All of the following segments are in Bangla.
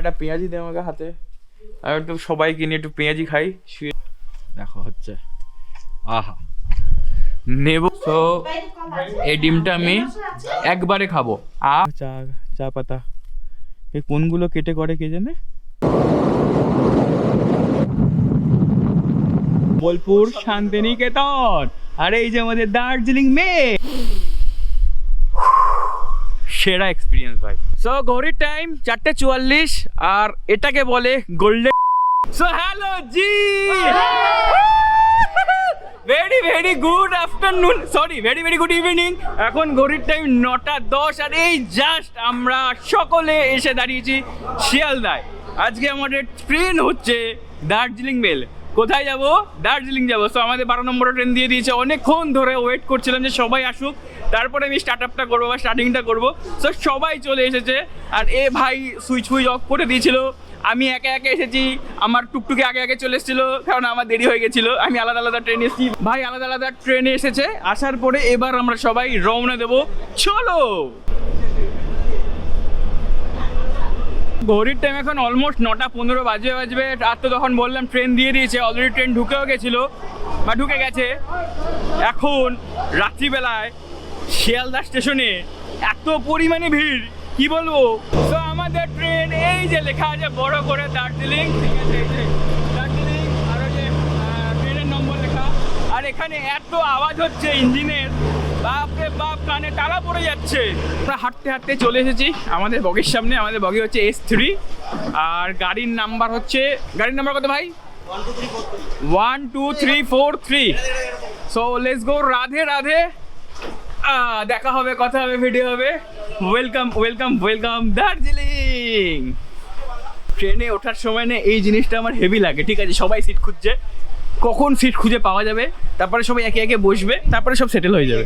একটা পেঁয়াজি দে আমাকে হাতে, আর একটু সবাইকে নিয়ে একটু পেঁয়াজি খাই শুয়ে। দেখো হচ্ছে আহা নেব। তো এই ডিমটা আমি একবারে খাবো। আর চা চা পাতা এই কোনগুলো কেটে করে কে জানে। বোলপুর শান্তিনিকেতন, আর এই যে আমাদের দার্জিলিং মেল, সেরা এক্সপিরিয়েন্স ভাই। সো ঘড়ির টাইম 4:44 আর এটাকে বলে golden. So hello ji, very very good afternoon, sorry very very good evening. এখন ঘড়ির টাইম 9:10 আর এই জাস্ট আমরা সকলে এসে দাঁড়িয়েছি শিয়ালদায়। আজকে আমাদের ট্রেন হচ্ছে দার্জিলিং মেল। কোথায় যাব? দার্জিলিং যাব। সো আমাদের 12 নম্বর ট্রেন দিয়ে দিয়েছে। অনেকক্ষণ ধরে ওয়েট করছিলাম যে সবাই আসুক, তারপরে আমি স্টার্ট আপটা করবো বা স্টার্টিংটা করবো। সো সবাই চলে এসেছে আর এ ভাই সুইচ অফ করে দিয়েছিল। আমি একে একে এসেছি, আমার টুকটুকে আগে আগে চলে এসেছিলো কারণ আমার দেরি হয়ে গেছিলো। আমি আলাদা আলাদা ট্রেনে এসেছি, ভাই আলাদা আলাদা ট্রেনে এসেছে। আসার পরে এবার আমরা সবাই রওনা দেবো, চলো। ঘড়ির টাইম এখন অলমোস্ট 9:15 বাজবে। আর তো তখন বললাম ট্রেন দিয়ে দিয়েছে, অলরেডি ট্রেন ঢুকেও গেছিলো বা ঢুকে গেছে। এখন রাত্রিবেলায় শিয়ালদা স্টেশনে এত পরিমাণে ভিড় কি বলবো। তো আমাদের ট্রেন এই যে লেখা আছে বড় করে দার্জিলিং, ঠিক আছে এই যে দার্জিলিং, আর ওই যে ট্রেনের নম্বর লেখা। আর এখানে এত আওয়াজ হচ্ছে ইঞ্জিনের, বাপরে বাপ, কানে তালা পড়ে যাচ্ছে। আমরা হাঁটতে হাঁটতে চলে এসেছি আমাদের বগির সামনে। আমাদের বগি হচ্ছে S3 আর গাড়ির নাম্বার হচ্ছে, গাড়ির নাম্বার কত ভাই? 12343। So let's go. Radhe Radhe, দেখা হবে, কথা হবে, ভিডিও হবে। Welcome welcome welcome Darjeeling. ট্রেনে ওঠার সময় না এই জিনিসটা আমার হেভি লাগে, ঠিক আছে? সবাই সিট খুঁজছে, কখন সিট খুঁজে পাওয়া যাবে, তারপরে সবাই একে একে বসবে, তারপরে সব সেটেল হয়ে যাবে।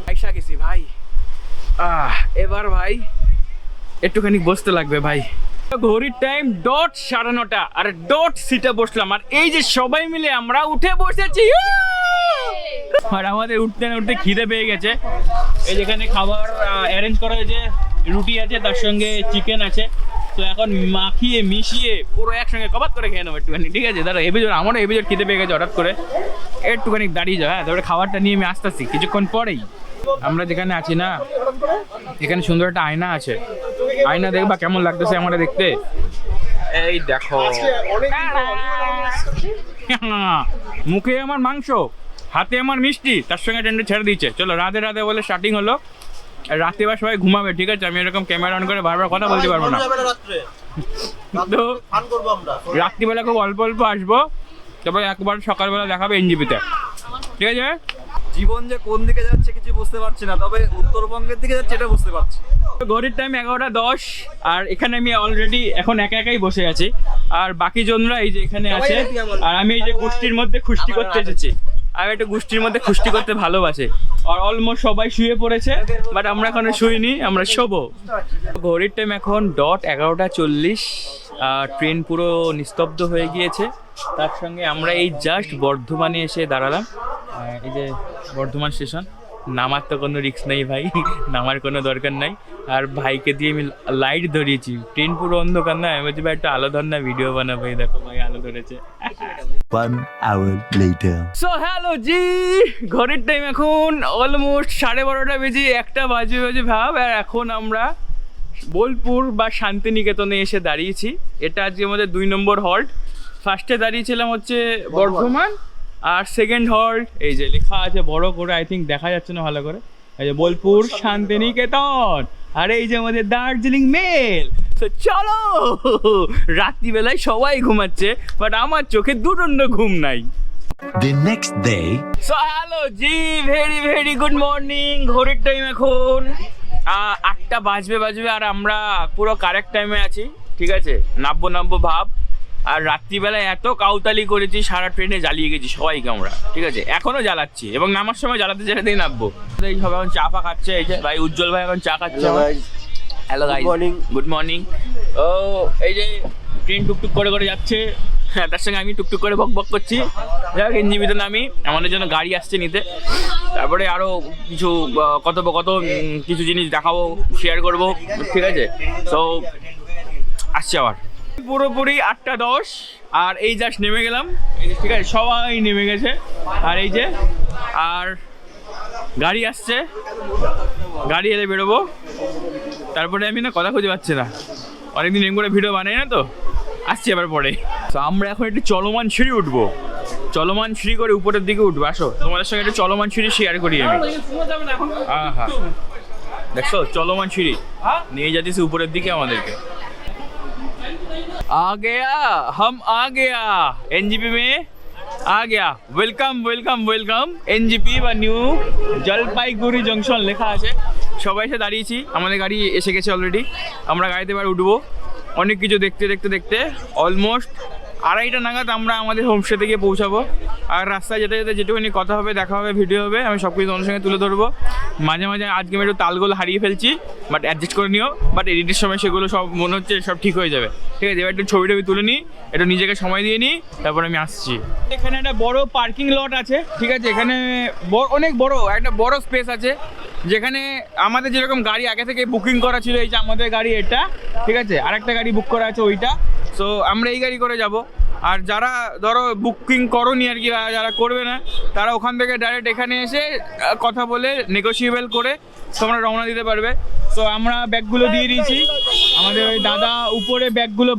আইসা গেছি ভাই, এবার ভাই একটুখানি বসতে লাগবে ভাই। ঘড়ির টাইম 9:30 আর সিটে বসলাম। আর এই যে সবাই মিলে আমরা উঠে বসেছি। আর আমাদের উঠতে না উঠতে খিদে পেয়ে গেছে। এই যেখানে খাবার অ্যারেঞ্জ করা হয়েছে, রুটি আছে, তার সঙ্গে চিকেন আছে। তো এখন মাখিয়ে মিশিয়ে পুরো একসঙ্গে কবাত করে খেয়ে নেবো একটুখানি, ঠিক আছে? দাদা এবিজোর, আমারও এবিজোর খিদে পেয়ে গেছে হঠাৎ করে। একটুখানি দাঁড়িয়ে যাও, হ্যাঁ, তারপরে খাবারটা নিয়ে আমি আসতেছি কিছুক্ষণ পরেই। আমরা যেখানে আছি না, এখানে সুন্দর একটা আয়না আছে, আয়না দেখবা কেমন লাগতেছে আমরা দেখতে। এই দেখো, মুখে আমার মাংস, হাতে আমার মিষ্টি, তার সঙ্গে ট্রেনটা ছেড়ে দিচ্ছে। চলো রাধে রাধে বলে স্টার্টিং হলো। রাতে বা সবাই ঘুমাবে, ঠিক আছে? আমি এরকম ক্যামেরা অন করে বারবার কথা বলতে পারবো না। তো রাত্রিবেলা খুব অল্প অল্প আসবো, তারপরে একবার সকালবেলা দেখাবে এনজিপিতে, ঠিক আছে? জীবন যে কোন দিকে যাচ্ছে কিছু বুঝতে পারছি না, তবে উত্তরবঙ্গের দিকে যাচ্ছে এটা বুঝতে পারছি। ঘড়ির টাইম 11:10 আর এখানে আমি অলরেডি এখন একা একাই বসে আছি। আর বাকি জনরা এই যে এখানে আছে, আর আমি এই যে গোষ্ঠীর মধ্যে খুষ্টি করতে এসেছি। আমি একটু গোষ্ঠীর মধ্যে খুষ্টি করতে ভালোবাসে। আর অলমোস্ট সবাই শুয়ে পড়েছে, বাট আমরা এখনো শুইনি, আমরা শোবো। ঘড়ির টাইম এখন 11:40। ট্রেন পুরো নিস্তব্ধ হয়ে গিয়েছে। তার সঙ্গে আমরা এই জাস্ট বর্ধমানে এসে দাঁড়ালাম। এই যে বর্ধমান স্টেশন, নামার তো কোনো রিস্ক নেই ভাই, নামার কোনো দরকার নাই। আর ভাইকে দিয়ে আমি লাইট ধরিয়েছি, ট্রেন পুরো অন্ধকার না, আমি বলছি ভাই একটু আলো ধর না, ভিডিও বানাবো। এই দেখো ভাই আলো ধরেছে। 1 hour later. সো হ্যালো জি, ঘড়ির টাইম এখন অলমোস্ট 12:30 বেজে 1টা বাজে ভাব। আর এখন আমরা বোলপুর বা শান্তিনিকেতনে এসে দাঁড়িয়েছি। এটা আজকে আমাদের 2 নম্বর হল্ট। ফার্স্টে দাঁড়িয়েছিলাম হচ্ছে বর্ধমান, আর সেকেন্ড হল্ট এই যে লেখা আছে বড় করে, আই থিঙ্ক দেখা যাচ্ছে না ভালো করে, এই যে বোলপুর শান্তিনিকেতন, আর এই যে আমাদের দার্জিলিং মেল। তো চলো, রাত্রিবেলায় সবাই ঘুমাচ্ছে, বাট আমার চোখে দুদণ্ড ঘুম নাই। The next day. So hello ji, very very good morning. ঘড়ির টাইম এখন 8টা বাজবে আর আমরা পুরো কারেক্ট টাইমে আছি, ঠিক আছে? নাববো ভাব। আর রাত্রিবেলায় এত কাউতালি করেছি, সারা ট্রেনে জ্বালিয়ে গেছি সবাইকে আমরা, ঠিক আছে? এখনো জ্বালাচ্ছি এবং নামার সময় জ্বালাতেই নামবো। এই সব এখন চা ফা খাচ্ছে, এই যে ভাই উজ্জ্বল ভাই এখন চা খাচ্ছে। Hello guys, good morning. ও এই যে ট্রেন টুকটুক করে যাচ্ছে, হ্যাঁ, তার সঙ্গে আমি টুকটুক করে বক করছি। যাই হোক, এনজিপিতে নামি, আমাদের জন্য গাড়ি আসছে নিতে। তারপরে আরও কিছু কিছু জিনিস দেখাবো, শেয়ার করবো, ঠিক আছে? তো আসছে আবার। পুরোপুরি 8:10 আর এই জাস্ট নেমে গেলাম, এই যে ঠিক আছে সবাই নেমে গেছে। আর এই যে আর গাড়ি আসছে, গাড়ি এলে বেরোবো। তারপরে আমি না কথা খুঁজে পাচ্ছি না, অনেকদিন এম করে ভিডিও বানাই না তো, আসছি আবার পরে। তো আমরা এখন একটু চলমান সিঁড়ি উঠবো, চলমান সিঁড়ি করে উপরের দিকে উঠবো। আসো তোমাদের সঙ্গে একটু চলমান সিঁড়ি শেয়ার করি আমি। হ্যাঁ দেখছো চলমান সিঁড়ি নিয়ে যাচ্ছি উপরের দিকে আমাদেরকে। आ गया हम आ गया एनजीपी में आ गया। ওয়েলকাম ওয়েলকাম ওয়েলকাম এনজিপি বা নিউ জলপাইগুড়ি জংশন লেখা আছে। সবাই এসে দাঁড়িয়েছি, আমাদের গাড়ি এসে গেছে অলরেডি। আমরা গাড়িতে এবার উঠবো। অনেক কিছু দেখতে দেখতে দেখতে অলমোস্ট 2:30 নাগাদ আমরা আমাদের হোমস্টে থেকে পৌঁছাবো। আর রাস্তায় যেতে যেতে যেটুকুনি কথা হবে, দেখা হবে, ভিডিও হবে, আমি সব কিছু তোমাদের সঙ্গে তুলে ধরবো। মাঝে মাঝে আজকে আমি একটু তালগোল হারিয়ে ফেলছি, বাট অ্যাডজাস্ট করে নিও। বাট এডিটের সময় সেগুলো সব মনে হচ্ছে সব ঠিক হয়ে যাবে, ঠিক আছে? এবার একটু ছবি টবি তুলে নিই, একটু নিজেকে সময় দিয়ে নিই, তারপর আমি আসছি। এখানে একটা বড় পার্কিং লট আছে, ঠিক আছে? এখানে অনেক বড় একটা বড় স্পেস আছে, যেখানে আমাদের যেরকম গাড়ি আগে থেকে বুকিং করা ছিল, এই যে আমাদের গাড়ি এটা, ঠিক আছে? আরেকটা গাড়ি বুক করা আছে ওইটা। সো আমরা এই গাড়ি করে যাব। আর যারা ধরো বুকিং করোনি আর কি, যারা করবে না, তারা ওখান থেকে ডাইরেক্ট এখানে এসে কথা বলে নেগোসিয়েবল করে তোমরা রওনা দিতে পারবে। তো আমরা ব্যাগগুলো দিয়ে দিয়েছি, আমাদের ওই দাদা উপরে ব্যাগগুলো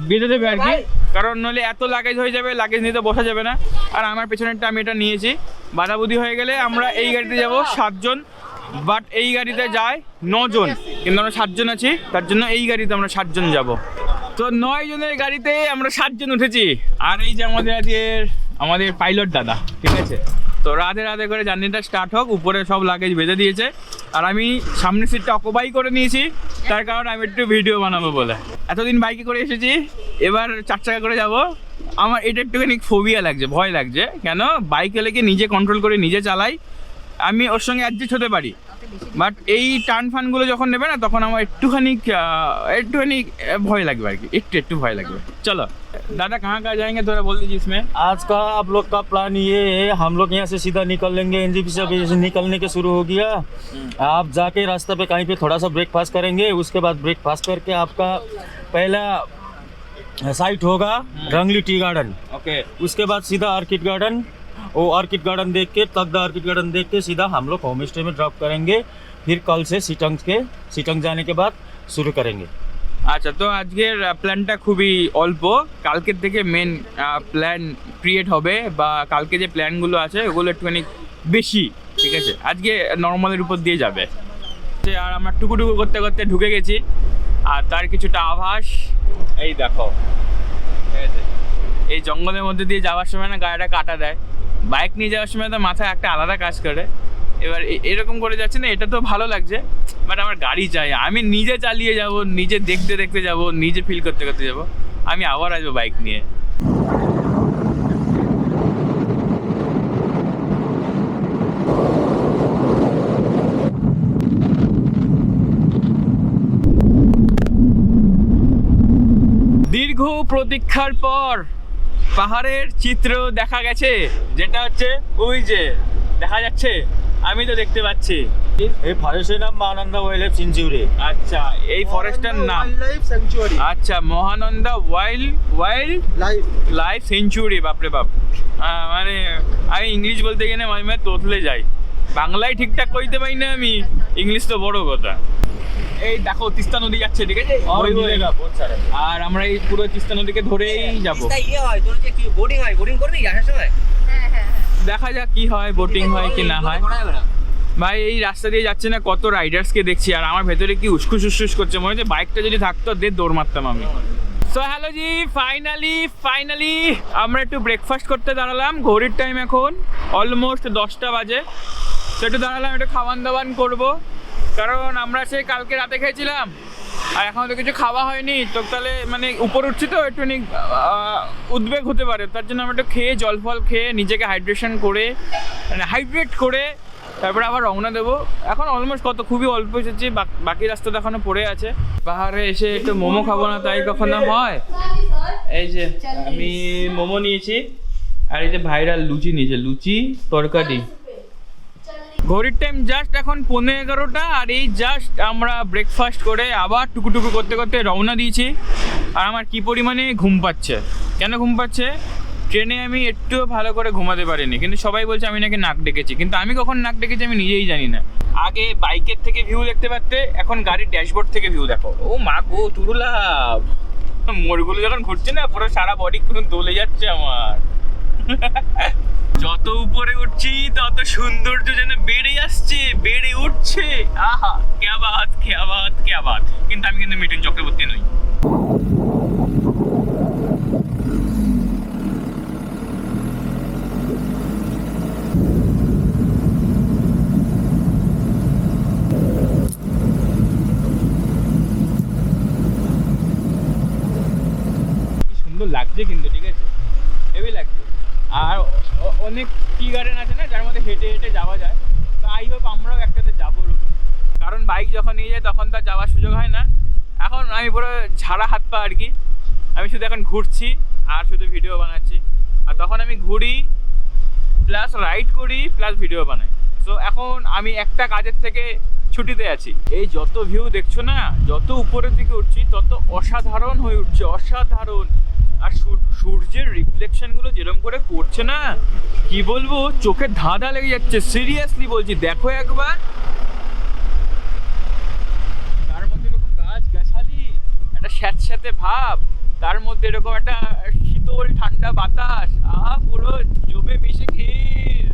বেঁধে দেবে আর কি, কারণ নইলে এত লাগেজ হয়ে যাবে, লাগেজ নিতে বসা যাবে না। আর আমার পেছনেরটা আমি এটা নিয়েছি। বাঁধাবুদ্ধি হয়ে গেলে আমরা এই গাড়িতে যাব 7 জন, বাট এই গাড়িতে যায় 9 জন, কিন্তু আমরা 7 জন আছি, তার জন্য এই গাড়িতে আমরা 7 জন যাব। তো 9 জনের গাড়িতে আমরা 7 জন উঠেছি। আর এই যে আমাদের পাইলট দাদা, ঠিক আছে? তো রাধে রাধে করে জার্নিটা স্টার্ট হোক। উপরে সব লাগেজ বেঁধে দিয়েছে, আর আমি সামনের সিটটা অকুপাই করে নিয়েছি, তার কারণ আমি একটু ভিডিও বানাবো বলে। এতদিন বাইকে করে এসেছি, এবার 4 চাকা করে যাব। আমার এটা একটুখানি ফোবিয়া লাগছে, ভয় লাগছে। কেন? বাইক এলেকে নিজে কন্ট্রোল করে নিজে চালাই, আমি ওর সঙ্গে অ্যাডজাস্ট হতে পারি, বাট এই টার্ন ফানগুলো যখন নেবে না, তখন আমার একটুখানি ভয় লাগবে আর কি, একটু ভয় লাগবে। চলো दादा कहाँ कहाँ जाएंगे थोड़ा बोल दीजिए इसमें। आज का आप लोग का प्लान ये है, हम लोग यहाँ से सीधा निकल लेंगे, एनजीपी से अभी निकलने के शुरू हो गया। आप जाके रास्ते पे कहीं पे थोड़ा सा ब्रेकफास्ट करेंगे, उसके बाद ब्रेकफास्ट करके आपका पहला साइट होगा रंगली टी गार्डन। ओके, उसके बाद सीधा आर्किड गार्डन, वो आर्किड गार्डन देख के तगदा आर्किड गार्डन देख के सीधा हम लोग होम स्टे में ड्रॉप करेंगे। फिर कल से सिटंग जाने के बाद शुरू करेंगे। আচ্ছা, তো আজকের প্ল্যানটা খুবই অল্প, কালকের থেকে মেন প্ল্যান ক্রিয়েট হবে, বা কালকে যে প্ল্যানগুলো আছে ওগুলো একটুখানি বেশি, ঠিক আছে? আজকে নর্মালের উপর দিয়ে যাবে। আর আমরা টুকুটুকু করতে করতে ঢুকে গেছি, আর তার কিছুটা আভাস এই দেখো। ঠিক আছে, এই জঙ্গলের মধ্যে দিয়ে যাওয়ার সময় না গাড়িটা কাটা দেয়, বাইক নিয়ে যাওয়ার সময় তো মাথায় একটা আলাদা কাজ করে। এবার এরকম করে যাচ্ছে না, এটা তো ভালো লাগছে, বাট আমার গাড়ি চাই। আমি নিজে চালিয়ে যাব, নিজে দেখতে দেখতে যাব, নিজে ফিল করতে করতে যাব। আমি আবার আসবো বাইক নিয়ে। দীর্ঘ প্রতীক্ষার পর পাহাড়ের চিত্র দেখা গেছে, যেটা হচ্ছে ওই যে দেখা যাচ্ছে, আমি তো দেখতে পাচ্ছি। এই ফরেস্টের নাম মহানন্দা ওয়াইল্ড লাইফ সেঞ্চুরি। আচ্ছা, এই ফরেস্টটার নাম আচ্ছা মহানন্দা ওয়াইল্ড লাইফ সেঞ্চুরি। বাপরে বাপ, মানে আমি ইংলিশ বলতে গেলে মাঝে মাঝে তোতলে যাই, বাংলায় ঠিকঠাক কইতে পারি না আমি, ইংলিশ তো বড় কথা। এই দেখো তিস্তা নদী যাচ্ছে, ঠিক আছে? আর আমরা এই পুরো তিস্তা নদীকে ধরেই যাবো। দেখা যাক কি হয়, বোটিং হয় কি না হয়। ভাই এই রাস্তা দিয়ে যাচ্ছে না, কত রাইডার্সকে দেখছি, আর আমার ভেতরে কি উস্কুস উস্কুস করছে, মনে হচ্ছে বাইকটা যদি থাকতো দৌড় মারতাম আমি। সো হ্যালো জি, ফাইনালি আমরা একটু ব্রেকফাস্ট করতে দাঁড়ালাম। ঘড়ির টাইম এখন অলমোস্ট 10টা বাজে। তো একটু দাঁড়ালাম, একটু খাওয়ান দাওয়ান করবো, কারণ আমরা সেই কালকে রাতে খেয়েছিলাম আর এখন তো কিছু খাওয়া হয়নি। তো তাহলে মানে উপর উঠছি তো একটু উদ্বেগ হতে পারে, তার জন্য আমরা একটু খেয়ে জল ফল খেয়ে নিজেকে হাইড্রেট করে তারপরে আবার রওনা দেবো। এখন অলমোস্ট খুবই অল্প এসেছি, বাকি রাস্তা তো এখনো পড়ে আছে। পাহাড়ে এসে একটু মোমো খাবো না তাই কখনো হয়? এই যে আমি মোমো নিয়েছি, আর এই যে ভাইরা লুচি নিয়েছে, লুচি তরকারি। ঘড়ির টাইম জাস্ট এখন 11:15, আর এই জাস্ট আমরা ব্রেকফাস্ট করে আবার টুকুটুকু করতে করতে রওনা দিয়েছি। আর আমার কি পরিমাণে ঘুম পাচ্ছে। কেন ঘুম পাচ্ছে? ট্রেনে আমি একটুও ভালো করে ঘুমাতে পারিনি, কিন্তু সবাই বলছে আমি নাকি নাক ডেকেছি, কিন্তু আমি কখন নাক ডেকেছি আমি নিজেই জানি না। আগে বাইকের থেকে ভিউ দেখতে পারতে, এখন গাড়ির ড্যাশবোর্ড থেকে ভিউ দেখো। ও মা গো তুরুলাভ, মোড়গুলো যখন ঘুরছে না পুরো সারা বডি কোনো দোলে যাচ্ছে আমার। যত উপরে উঠছি তত সৌন্দর্য যেন বেড়ে আসছে, বেড়ে উঠছে। আহা ক্যা বাত ক্যা বাত ক্যা বাত। কিন্তু আমি কিন্তু মিঠুন চক্রবর্তী নই। সুন্দর লাগছে কিন্তু, ঠিক আছে, হেভি লাগছে। আর অনেক টি গার্ডেন আছে না যার মধ্যে হেঁটে হেঁটে যাওয়া যায়, তো আই হোপ আমরাও একটাতে যাবো ওরকম। কারণ বাইক যখন নিয়ে যায় তখন তার যাওয়ার সুযোগ হয় না। এখন আমি পুরো ঝাড়া হাত পা আর কি, আমি শুধু এখন ঘুরছি আর শুধু ভিডিও বানাচ্ছি। আর তখন আমি ঘুরি প্লাস রাইড করি প্লাস ভিডিও বানাই। সো এখন আমি একটা কাজের থেকে ছুটিতে আছি। এই যত ভিউ দেখছো না, যত উপরের দিকে উঠছি তত অসাধারণ হয়ে উঠছে, অসাধারণ। আর সূর্যের রিফ্লেকশন গুলো যেরকম করে পড়ছে না, কি বলবো, চোখে ধাঁধা লেগে যাচ্ছে। সিরিয়াসলি বলছি, দেখো একবার। তার মধ্যে এরকম গাছ গাছালি, একটা স্যাঁতস্যাঁতে ভাব, তার মধ্যে এরকম একটা শীতল ঠান্ডা বাতাস, পুরো জমে মিশে ক্ষীর।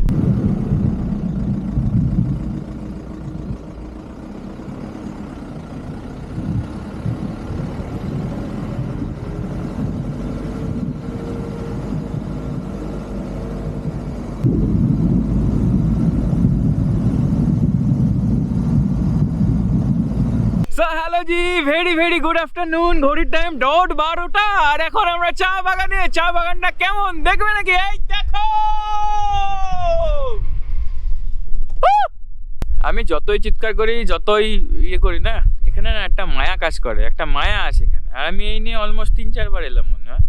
Hello ji, very very good afternoon. ঘড়ির টাইম 12:30 আর এখন আমরা চা বাগানে। চা বাগানটা কেমন দেখবে নাকি? এই দেখো, আমি যতই চিৎকার করি, যতই ইয়ে করি না, এখানে না একটা মায়া কাজ করে, একটা মায়া আছে এখানে। আর আমি এই নিয়ে অলমোস্ট 3-4 বার এলাম মনে হয়।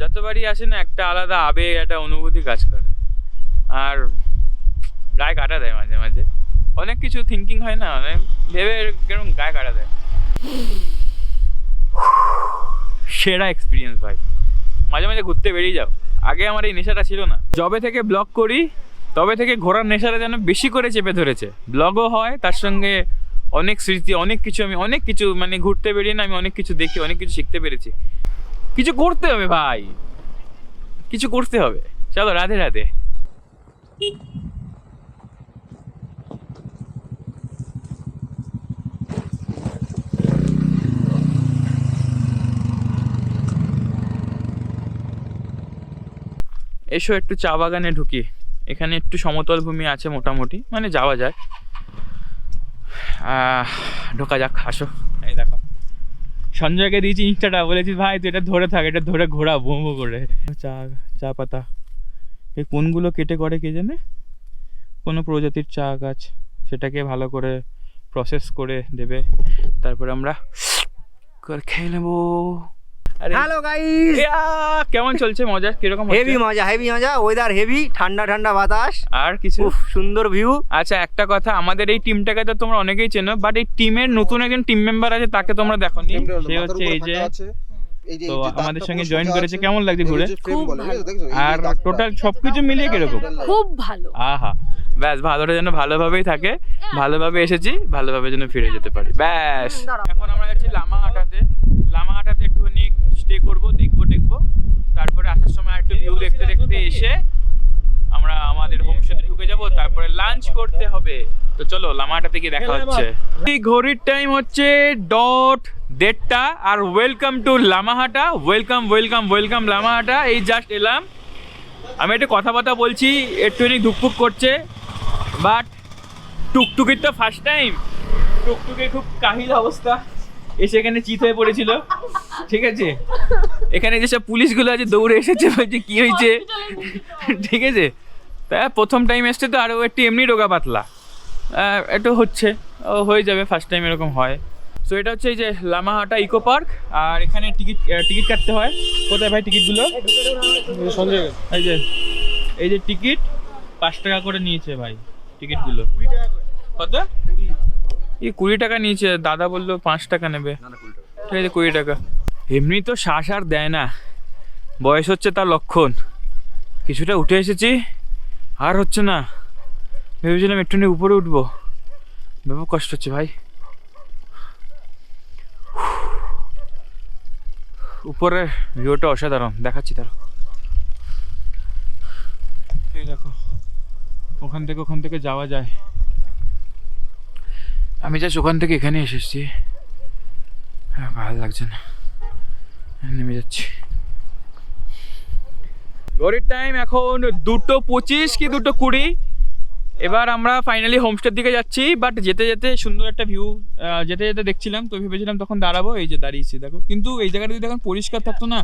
যতবারই আসে না একটা আলাদা আবেগ, একটা অনুভূতি কাজ করে, আর গায়ে কাটা দেয় মাঝে মাঝে। অনেক কিছু থিঙ্কিং হয় না, অনেক ভেবে কেরকম গায়ে কাটা দেয়। সেরা এক্সপিরিয়েন্স ভাই, মাঝে মাঝে ঘুরতে বেরিয়ে যাও। আগে আমার এই নেশাটা ছিল না। যবে থেকে ব্লগ করি তবে থেকে ঘোরার নেশাটা যেন বেশি করে চেপে ধরেছে। ব্লগও হয়, তার সঙ্গে অনেক স্মৃতি, অনেক কিছু। আমি অনেক কিছু মানে ঘুরতে বেরিয়ে না, আমি অনেক কিছু দেখি, অনেক কিছু শিখতে পেরেছি। কিছু করতে হবে ভাই, কিছু করতে হবে। চলো, রাধে রাধে। এসো একটু চা বাগানে ঢুকি। এখানে একটু সমতল ভূমি আছে মোটামুটি, মানে যাওয়া যায়। ঢোকা যাক, আসো। এই দেখো, সঞ্জয়কে দিয়েছি ইনস্টাটা, বলেছি ভাই তুই এটা ধরে থাক, এটা ধরে ঘোরা বোমো করে। চা পাতা এই কোনগুলো কেটে করে কে জানে, কোনো প্রজাতির চা গাছ, সেটাকে ভালো করে প্রসেস করে দেবে, তারপরে আমরা খেয়ে নেবো। হ্যালো গাইস, কেমন চলছে? মজা কিরকম? হেভি মজা, হেভি মজা। ওয়েদার হেভি, ঠান্ডা ঠান্ডা বাতাস, আর কিছু সুন্দর ভিউ। আচ্ছা, একটা কথা, আমাদের এই টিমটাকে তো তোমরা অনেকেই চেনো, বাট এই টিমের নতুন একজন টিম মেম্বার আছে, তাকে তোমরা দেখোনি। সে হচ্ছে এই যে, তো আমাদের সঙ্গে জয়েন করেছে। কেমন লাগছে ঘুরে? আর টোটাল সবকিছু মিলিয়ে কিরকম? খুব ভালো। আহা, ব্যাস, ভালোটা যেন ভালোভাবেই থাকে, ভালোভাবে এসেছি, ভালোভাবে যেন ফিরে যেতে পারি, ব্যাস। এখন আমরা যাচ্ছি লামাহাটাতে। লামাহাটাতে একটুখানি স্টে করবো, দেখবো, তারপরে আসার সময় একটু ভিউ দেখতে দেখতে এসে আমরা আমাদের হোমস্টেতে ঢুকে যাব, তারপরে লাঞ্চ করতে হবে। তো চলো, লামাহাটাতে গিয়ে দেখা হচ্ছে। এই ঘড়ির টাইম হচ্ছে 1:30 আর welcome to Lamahatta. Welcome Lamahatta. এই জাস্ট এলাম, আমি একটু কথাবার্তা বলছি, একটুখানি ধুকপুক করছে, বাট টুকটুকির তো ফার্স্ট টাইম। টুকটুকির খুব কাহিল অবস্থা, এসে এখানে চিত হয়ে পড়েছিল, ঠিক আছে। এখানে যেসব পুলিশগুলো আছে দৌড়ে এসেছে, বলছে কি হয়েছে, ঠিক আছে। তা প্রথম টাইম এসছে তো, আরও একটু এমনি রোগা পাতলা একটু হচ্ছে, ও হয়ে যাবে, ফার্স্ট টাইম এরকম হয়। সো এটা হচ্ছে এই যে লামাহাটা ইকো পার্ক, আর এখানে টিকিট কাটতে হয়। কোথায় ভাই টিকিটগুলো? এই যে টিকিট 5 টাকা করে নিয়েছে ভাই টিকিটগুলো। কত? এই 20 টাকা নিয়েছে, দাদা বললো 5 টাকা নেবে, ঠিক আছে 20 টাকা। এমনি তো শ্বাস আর দেয় না, বয়স হচ্ছে তার লক্ষণ। কিছুটা উঠে এসেছি, আর হচ্ছে না। ভেবেছিলাম একটুখানি উপরে উঠবো, ব্যাপক কষ্ট হচ্ছে ভাই। উপরের ভিউটা অসাধারণ, দেখাচ্ছি তার। এই দেখো, ওখান থেকে যাওয়া যায়। আমি জাস্ট ওখান থেকে এখানে এসেছি, ভালো লাগছে না, নেমে যাচ্ছি। ঘড়ির টাইম এখন 2:25 কি 2:20। এবার আমরা ফাইনালি হোমস্টের দিকে যাচ্ছি। বাট যেতে যেতে সুন্দর একটা ভিউ যেতে যেতে দেখছিলাম, তো ভেবেছিলাম তখন দাঁড়াবো। এই যে দাঁড়িয়েছি দেখো, কিন্তু এই জায়গাটা যদি এখন পরিষ্কার থাকতো না,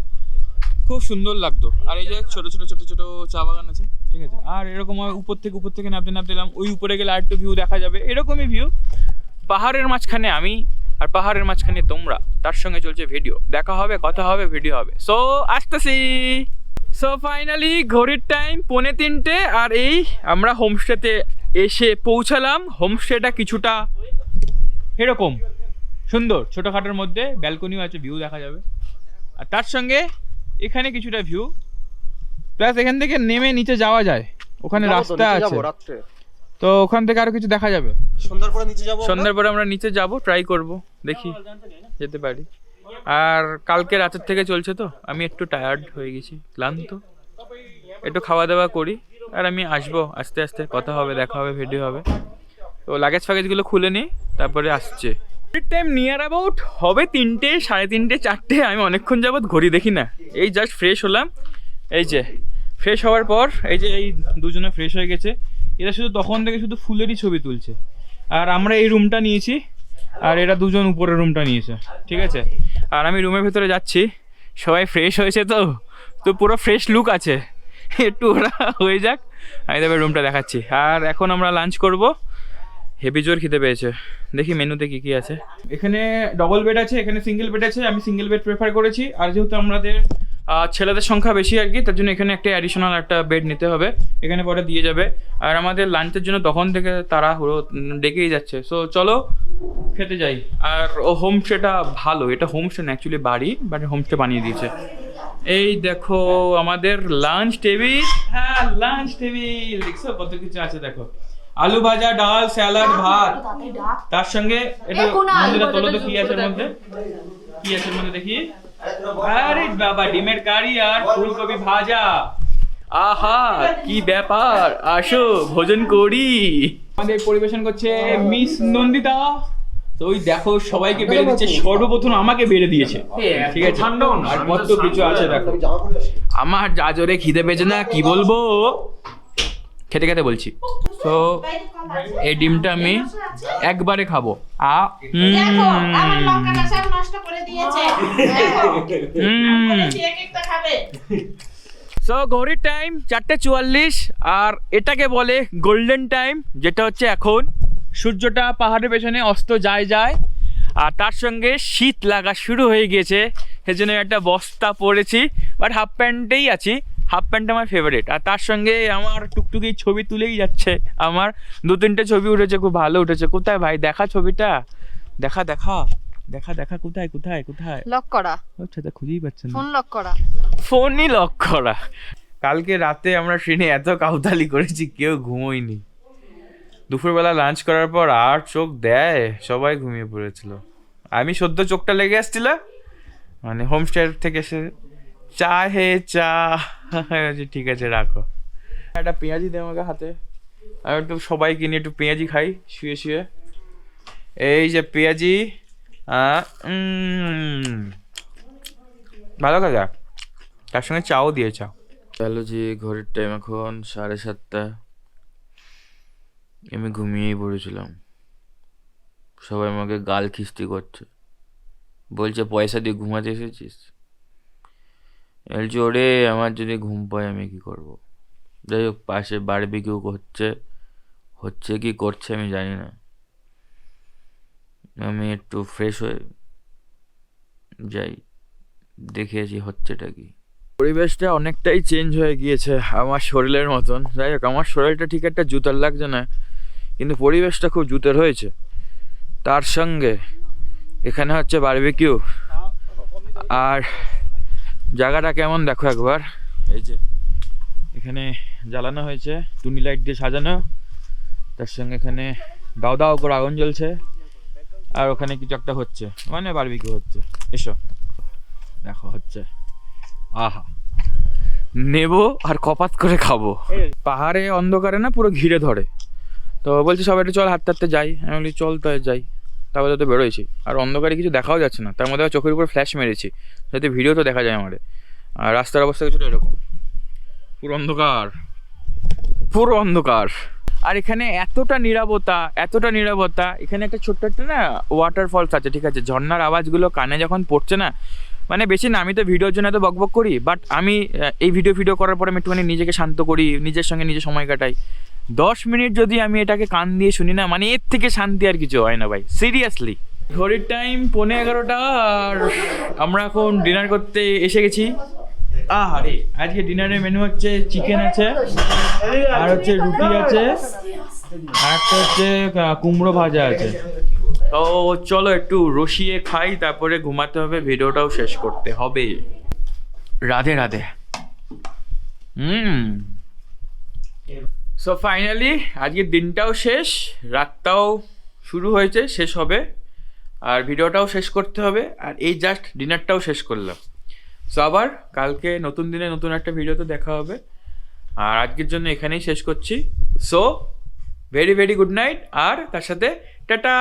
খুব সুন্দর লাগতো। আর এই যে ছোট ছোট ছোট ছোট চা বাগান আছে, ঠিক আছে। আর এরকম উপর থেকে নামতে এলাম, ওই উপরে গেলে আর একটু ভিউ দেখা যাবে, এরকমই ভিউ। পাহাড়ের মাঝখানে আমি, আর পাহাড়ের মাঝখানে তোমরা, তার সঙ্গে চলছে ভিডিও। দেখা হবে, কথা হবে, ভিডিও হবে। সো আসতেছি। সো ফাইনালি ঘড়ির টাইম 2:45, আর এই আমরা হোমস্টেতে এসে পৌঁছালাম। হোমস্টেটা কিছুটা এরকম সুন্দর, ছোটোখাটোর মধ্যে, ব্যালকনিও আছে, ভিউ দেখা যাবে। আর তার সঙ্গে এখানে কিছুটা ভিউ, প্লাস এখান থেকে নেমে নিচে যাওয়া যায়, ওখানে রাস্তা আছে, তো ওখান থেকে আরো কিছু দেখা যাবে। সন্ধ্যার পরে আমরা নিচে যাব, ট্রাই করব, দেখি যেতে পারি। আর কালকে রাতের থেকে চলছে তো, আমি একটু টায়ার্ড হয়ে গেছি, ক্লান্ত। একটু খাওয়া দাওয়া করি, আর আমি আসবো আস্তে আস্তে, কথা হবে, দেখা হবে, ভিডিও হবে। তো লাগেজ ফ্যাগেজগুলো খুলে নিই, তারপরে আসছে। টাইম নিয়ার অ্যাবাউট হবে 3টে, 3:30, 4টে। আমি অনেকক্ষণ যাবৎ ঘড়ি দেখি না, এই জাস্ট ফ্রেশ হলাম। এই যে ফ্রেশ হওয়ার পর, এই যে এই দুজনে ফ্রেশ হয়ে গেছে। এরা শুধু তখন থেকে শুধু ফুলেরই ছবি তুলছে। আর আমরা এই রুমটা নিয়েছি, আর এরা দুজন উপরের রুমটা নিয়েছে, ঠিক আছে। আর আমি রুমের ভেতরে যাচ্ছি, সবাই ফ্রেশ হয়েছে, তো পুরো ফ্রেশ লুক আছে। একটু ওরা হয়ে যাক, আমি তবে রুমটা দেখাচ্ছি। আর এখন আমরা লাঞ্চ করব। হেভি জোর খিদে পেয়েছে, দেখি মেনুতে কী কী আছে। এখানে ডবল বেড আছে, এখানে সিঙ্গেল বেড আছে। আমি সিঙ্গেল বেড প্রেফার করেছি, আর যেহেতু আমাদের ছেলেদের সংখ্যা বেশি আর কি, তার জন্য এখানে একটা অ্যাডিশনাল একটা বেড নিতে হবে, এখানে পরে দিয়ে যাবে। আর আমাদের লাঞ্চের জন্য তখন থেকে তারা ডেকেই যাচ্ছে। সো চলো খেতে যাই। আর ও হোমস্টেটা ভালো, এটা হোমস্টে না, অ্যাকচুয়ালি বাড়ি, বাট হোমস্টে বানিয়ে দিয়েছে। এই দেখো আমাদের লাঞ্চ টেবিল। হ্যাঁ, লাঞ্চ টেবিল দেখছো কত কিছু আছে, দেখো আলু ভাজা, ডাল, স্যালাড, ভাত, তার সঙ্গে এটা মন্দিরা তোলো তো কি আছে এর মধ্যে, কি আছে এর মধ্যে দেখি। আরে বাবা, ডিমের কারি আর ফুলকপি ভাজা। আহা কি ব্যাপার, আসো ভোজন করি। আমাদের পরিবেশন করছে মিস নন্দিতা। তো ওই দেখো সবাইকে বেড়ে দিচ্ছে, সর্বপ্রথম আমাকে বেড়ে দিয়েছে, ঠিক আছে। আর কত কিছু আছে দেখো। আমার যা জোরে খিদে পেয়েছে না, কি বলবো, খেতে খেতে বলছি। তো এই ডিমটা আমি একবারে খাবো। সো ঘড়ির টাইম 4:44, আর এটাকে বলে গোল্ডেন টাইম, যেটা হচ্ছে এখন সূর্যটা পাহাড়ের পেছনে অস্ত যায়। আর তার সঙ্গে শীত লাগা শুরু হয়ে গিয়েছে, সেজন্য একটা বস্তা পরেছি, বাট হাফ প্যান্টেই আছি। হাফ প্যান্ট আমার ফেভারিট। আর তার সঙ্গে আমার টুকটুকি ছবি তুলেই যাচ্ছে। আমার 2-3টে ছবি উঠেছে, খুব ভালো উঠেছে। কোথায় ভাই, দেখা ছবিটা, দেখা দেখা দেখা দেখা, কোথায় কোথায় কোথায়, লক করা, আচ্ছা খুঁজেই পাচ্ছেন না, ফোন লক করা, ফোনই লক করা। কালকে রাতে আমরা ট্রেনে এত কাউতালি করেছি, কেউ ঘুমোয়নি। দুপুরবেলা লাঞ্চ করার পর আর চোখ দেয়, সবাই ঘুমিয়ে পড়েছিল। আমি সদ্য চোখটা লেগে আসছিল, মানে হোমস্টে থেকে এসে চা হে চা, ঠিক আছে রাখো। একটা পেঁয়াজি দে আমাকে হাতে, আমি একটু সবাইকে নিয়ে একটু পেঁয়াজি খাই শুয়ে শুয়ে। এই যে পেঁয়াজি, ভালো খাজা, তার সঙ্গে চাও দিয়ে চা। হ্যালো জি, ঘড়ির টাইম এখন 7:30। আমি ঘুমিয়েই পড়েছিলাম। সবাই আমাকে গাল খিস্তি করছে, বলছে পয়সা দিয়ে ঘুমাতে এসেছিস। বলছি ওরে, আমার যদি ঘুম পায় আমি কি করব। যাই হোক, পাশে বারবিকিউ হচ্ছে কি করছে আমি জানি না। আমি একটু ফ্রেশ হয়ে যাই, দেখেছি হচ্ছেটা কি। পরিবেশটা অনেকটাই চেঞ্জ হয়ে গিয়েছে আমার শরীরের মতন। যাই হোক, আমার শরীরটা ঠিক একটা জুতার লাগছে না, কিন্তু পরিবেশটা খুব জুতের হয়েছে। তার সঙ্গে এখানে হচ্ছে বারবিকিউ, আর জায়গাটা কেমন দেখো একবার, এই যে এখানে জ্বালানো হয়েছে টুনি লাইট দিয়ে সাজানো, তার সঙ্গে এখানে দাও দাও করে আগুন জ্বলছে, আর ওখানে কিছু একটা হচ্ছে, মানে বারবিকিউ হচ্ছে। এসো দেখো হচ্ছে, আহা নেবো আর কপাত করে খাবো। পাহাড়ে অন্ধকারে না পুরো ঘিরে ধরে, তো বলছি সবাই একটু চল হাঁটতে হাঁটতে যাই। আমি বলি চল তো যাই, তারপরে তো বেরোয়েছি, আর অন্ধকারে কিছু দেখাও যাচ্ছে না, তার মধ্যে আবার চোখের উপর ফ্ল্যাশ মেরেছি যাতে ভিডিও তো দেখা যায় আমারে। আর রাস্তার অবস্থা কিছুটা এরকম, পুরো অন্ধকার, পুরো অন্ধকার। আর এখানে এতটা নিরাপত্তা, এখানে একটা ছোট্ট একটা না ওয়াটারফলস আছে, ঠিক আছে, ঝর্ণার আওয়াজগুলো কানে যখন পড়ছে না, মানে বেশি না, আমি তো ভিডিওর জন্য এত বকবক করি, বাট আমি এই ভিডিও করার পরে আমি একটুখানি নিজেকে শান্ত করি, নিজের সঙ্গে নিজে সময় কাটাই। 10 মিনিট যদি আমি এটাকে কান দিয়ে শুনি না, মানে এর থেকে শান্তি আর কিছু হয় না ভাই, সিরিয়াসলি। ঘড়ির টাইম 11:15, আর আমরা এখন ডিনার করতে এসে গেছি। আরে আজকে ডিনারের মেনু হচ্ছে চিকেন আছে, আর হচ্ছে রুটি আছে, আর একটা হচ্ছে কুমড়ো ভাজা আছে। তো চলো একটু রসিয়ে খাই, তারপরে ঘুমাতে হবে, ভিডিওটাও শেষ করতে হবে। রাধে রাধে। সো ফাইনালি আজকের দিনটাও শেষ, রাতটাও শুরু হয়েছে, শেষ হবে, আর ভিডিওটাও শেষ করতে হবে, আর এই জাস্ট ডিনারটাও শেষ করলাম। সো আবার কালকে নতুন দিনে নতুন একটা ভিডিওতে দেখা হবে, আর আজকের জন্য এখানেই শেষ করছি। So very very good night, আর তার সাথে টাটা।